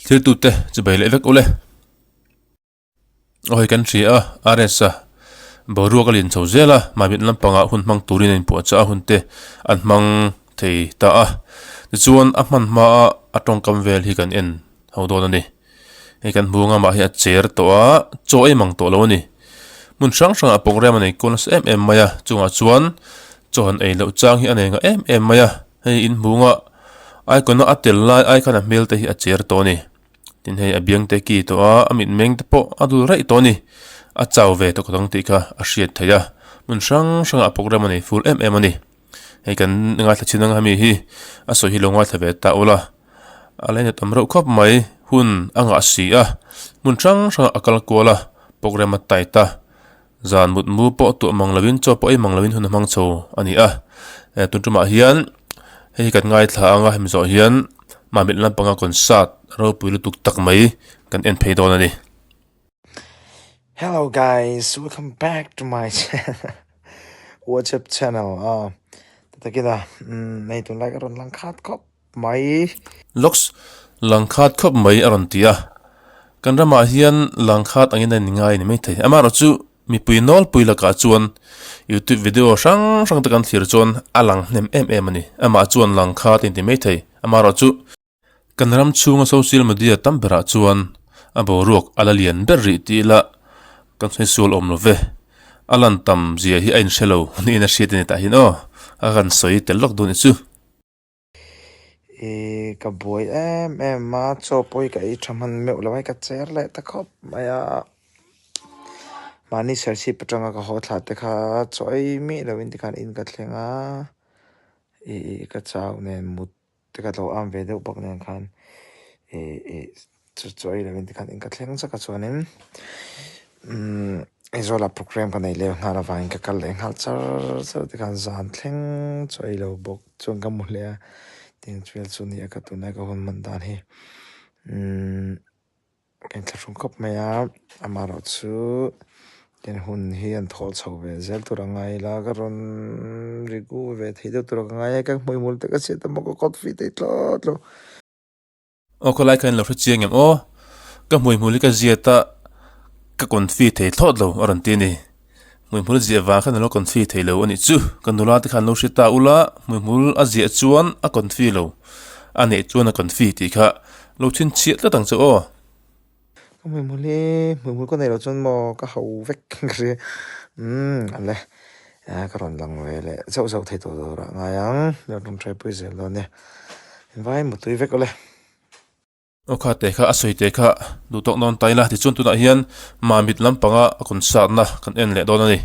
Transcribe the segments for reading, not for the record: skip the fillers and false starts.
thil tu te chu bai le vek ule oi kan thri a aresa boru ka lin chozela ma bit lampanga hun mang turin in pu cha hun te an mang thei ta a chuan a man ma atong kam vel hi kan en hodon ani he kan bunga ma hi a chair to a choi mang to lo ni mun sang sang a program ani konas em maya chunga chuan chon ei lo chang hi anenga em maya hei in bunga ai kono atel lai ai kana mel te hi a chair to ni tin hei a biang te ki to a amit meng te po adu rai to ni a chaw ve to kong ti kha a hriat theya mun sang sang a program ani full ani hei kan nga thachinang hami hi a so hi longa thave ta ola alena tamro khop mai hun anga si a mun sang sang akal kola program a taita zan mut mu po tu manglawin cho po ai manglawin hun mang cho ani a tuntuma hian hei kan ngai thla anga hem zo hian ma mit lampanga concert ro puilu tuk tak mai kan en phei don ani. Hello guys, welcome back to my WhatsApp channel. Takida nei tun like aron lang khat kop mai Loks langkhat khop mai aron tia kan rama hian langkhat angin an ngai ni mai thei amaro chu mi puinol puila ka chuan YouTube video sang sang takan thir chon alang nem ani ama chuan langkhat in ti mai thei amaro chu kan ram chunga social media tambera chuan abo ruak alalian berri ti la kan sei sul om lo ve alan tam zia hi ain shelo ni na shit ni ta hin o agan soi tel lok dun chu ka boy ma cho poi ka I thaman me ulawai ka chair le ta khop maya mani sersi petranga ka hotla te kha choi mi lawin ti khan in ka thlenga ka chaw ne mut te ka lo am ve de bak ne khan choi lawin ti khan in ka thleng cha ka chuanin izola program ka nei le ngara vain ka kal le ngal char ti khan zan thleng choi lo bok chung ka mu le tin twel chu ni ka tu na ka hon man dan hi kan thlung khop maya amaro chu ten hun hi an thol chho ve zel turangai la ka ron rigu ve theido turangai ka moi mul te ka se ta mo ko kot fi te tlo o ko lai kan lo chiang em o ka moi muli ka zia ta ka kon fi thei thlot lo aron ti ni moi mul zia wa khan lo kon fi thei lo ani chu kan nula ti khan lo shita ula moi mul a zia chuan a kon fi lo ani chuan a kon fi ti kha lo chin chi la tang chu o moi mul ko nei lo chon mo ka hau vek kre ale ka ron lang ve le zau thei to ra ngayang lo tum trai pui zel lo ne vai mu tui vek ole o kha te kha asoi te kha du tok non taila ti chun tu na hian ma mit lampanga kon sa na kan en le don ani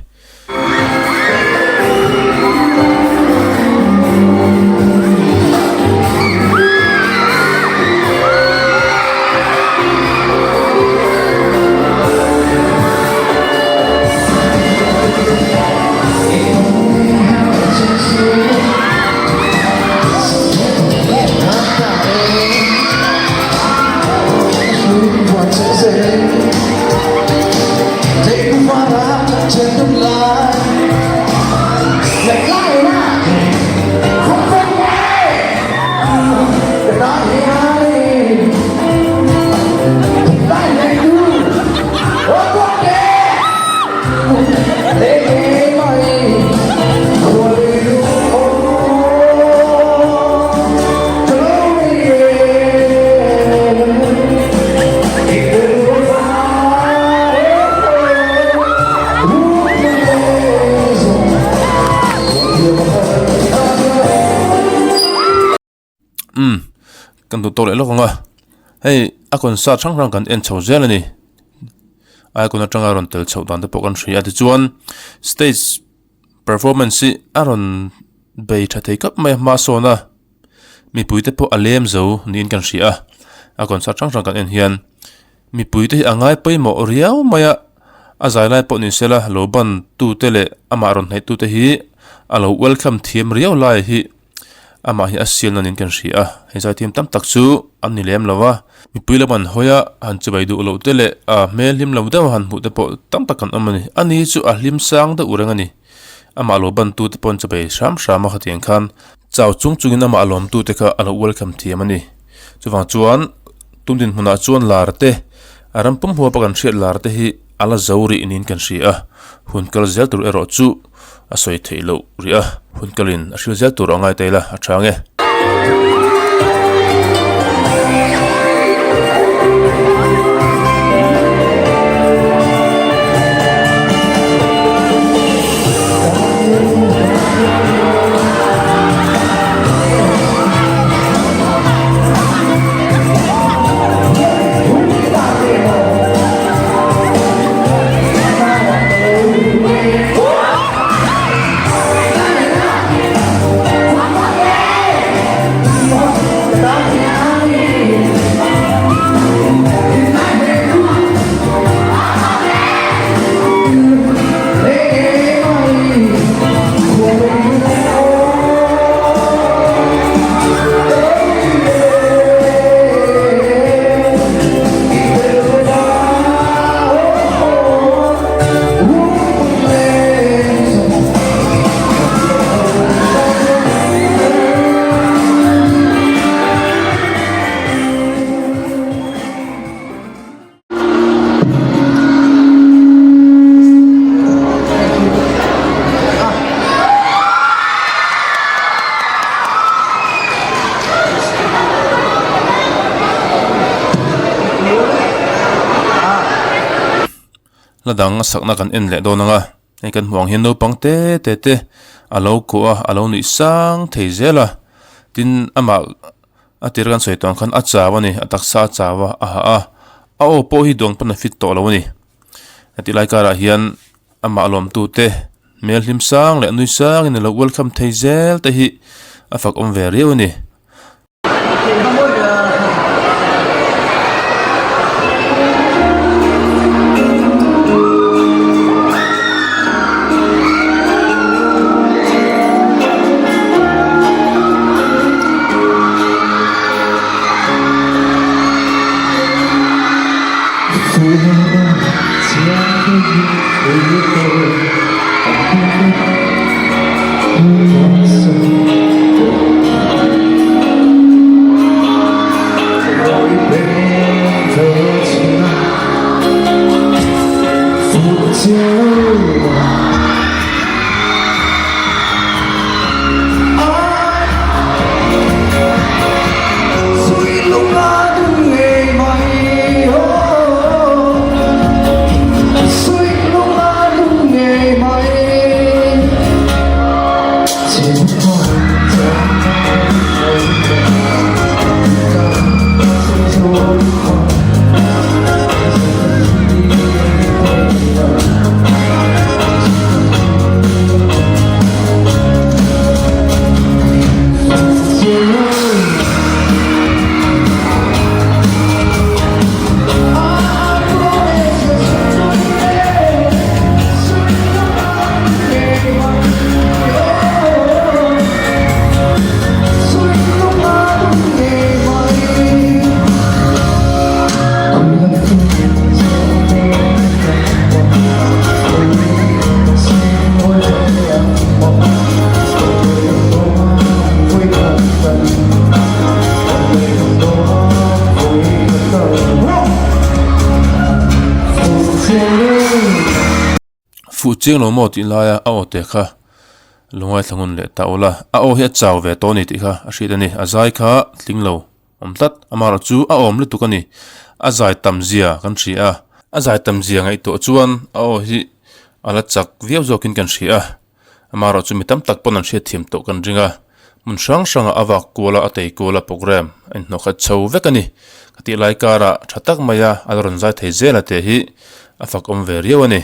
kan du to le lo nga hei a kon sa chang rang kan en chho zel ani ai kon atanga ron tel chho dan te pokan thria ti chuan stage performance aron bei tha thei kap mai ma so na mi puite po alem zo nin kan thria a kon sa chang rang kan en hian mi puite angai poi mo riau maya a zai lai po ni sela loban tu tele amaron hai tu te hi alo welcome thiam riau lai hi ama hi asial nanin kan ria he zai tim tam tak chu an ni lem lawa mi puila ban hoya han chu bai du lo tele a mel him lo da han mu te po tam tak kan amani ani chu a hlim sang da urang ani ama lo ban tu te pon chu bai sham shama khatien khan chaw chung chungin ama alom tu te kha alo welcome thiam ani chuwang chuan tumdin hmuna chuan larte aram pum huwa pakan hriat larte hi ala zawri inin kan hria hunkal zel tur ero chu a soi theilo ria hunkalin a hrilzel tur angai teila a thange ladang sakna kan en le do nanga ei kan huang hian no pangte te alo ko alo ni sang theizela tin ama atir kan soi tong khan a chawani ataksa chawa a o po hi dong pan fit to lawani ati lai kara hian ama alom tu te mel hlim sang le nui sang in lo welcome theizel te hi afak om ve riwani phụ chiang lo mo tin la ya a o te kha lungai thangun le ta ola a o hi chaw ve to ni ti kha a hri dani a zai kha tling lo omtlat amara chu a om le tu kani a zai tam zia kan thri a zai tam zia ngai to chuan a o hi ala chak viau zokin kan thri amara chu mi tam tak pon an hre thim to kan ringa mun sang sang awak kola atei kola program en no kha chau ve kani khati lai kara thatak maya alron zai thei zela te hi afak om ve riawani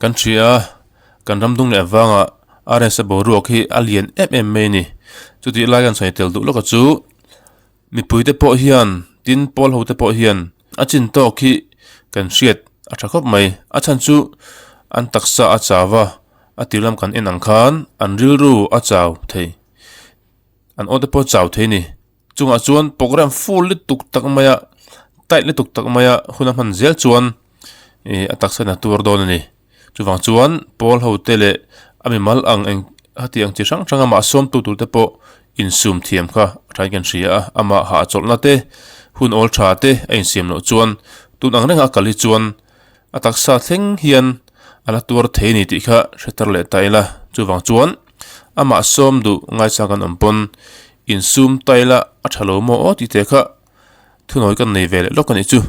kan chia kan ramdung le wanga RS boruak hi alien MMA ni chuti lai kan sai tel du loka chu mi puite po hian tin pol ho te po hian achin to khi kan hriat a thakop mai a chan chu an taksa a chawa atilam kan enang khan an rilru a chaw thei an ode po chaw thei ni chunga chuan program full li tuk tak maya tight li tuk tak maya hunam han zel chuan a taksa na tur don ni chuwang chuan pol ho tele ami mal ang eng hati ang chi sang changa ma som tu te po in sum thiam kha trai kan ria ama ha cholna te hun ol tha te ein siam no chuan tun ang renga kali chuan ataksa thleng hian ala tur theini ti kha shetar le taila chuwang chuan ama som du ngai chakan ampon in sum taila athalo mo o ti te kha thunoi kan nei vele lokani chu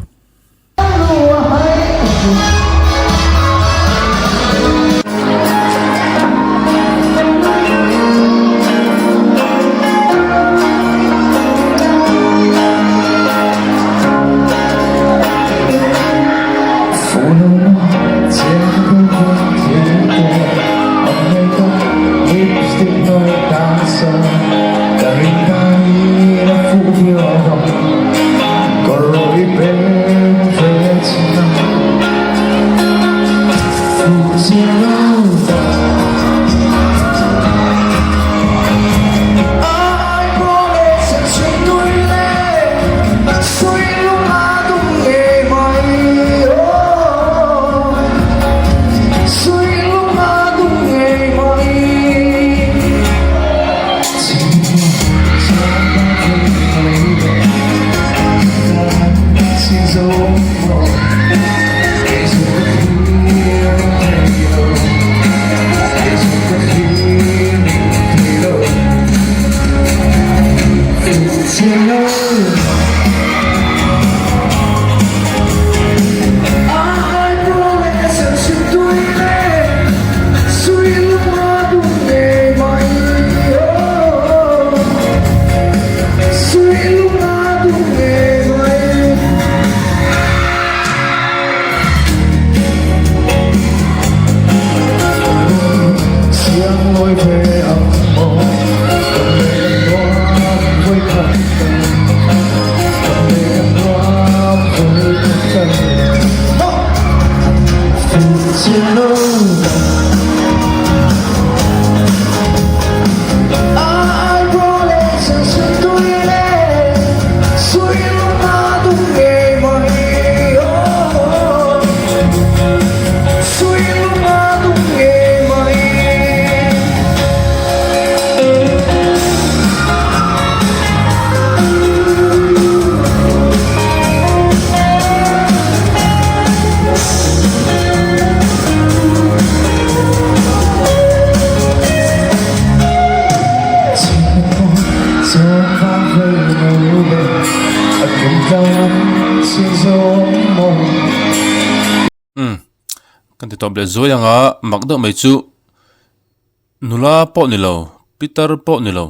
kan ti top le zoyanga makdo mai chu nula po ni lo Peter po ni lo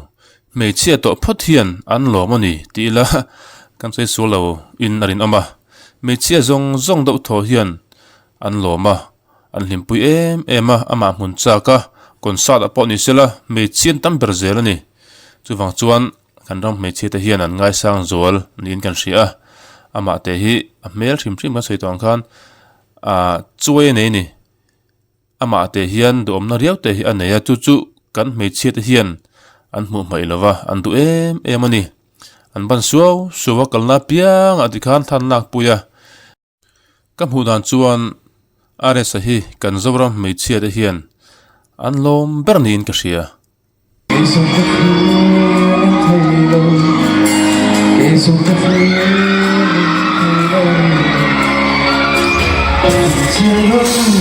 mei chia to phothian an lo mani ti la kan sei su lo in arin ama mei chia zong zong do tho hian an lo ma an limpui ema ama mun cha ka kon sa da po ni sela mei chien tam ber zel ani chuwang chuan kan ram mei chia te hian an ngai sang zol nin kan ria ama te hi a mel thim thim ma sei tong khan chuai nei ni ama te hian dom na riau te hi aneya chu chu kan mei chia te hian an mu mai lova an du em ani an ban suwa kalna piang ati khan than lak puya kam hu dan chuan are sa hi kan zoram mei chia de hian an lom bernin ka hria Hãy subscribe cho kênh Ghiền Mì Gõ để không bỏ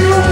lỡ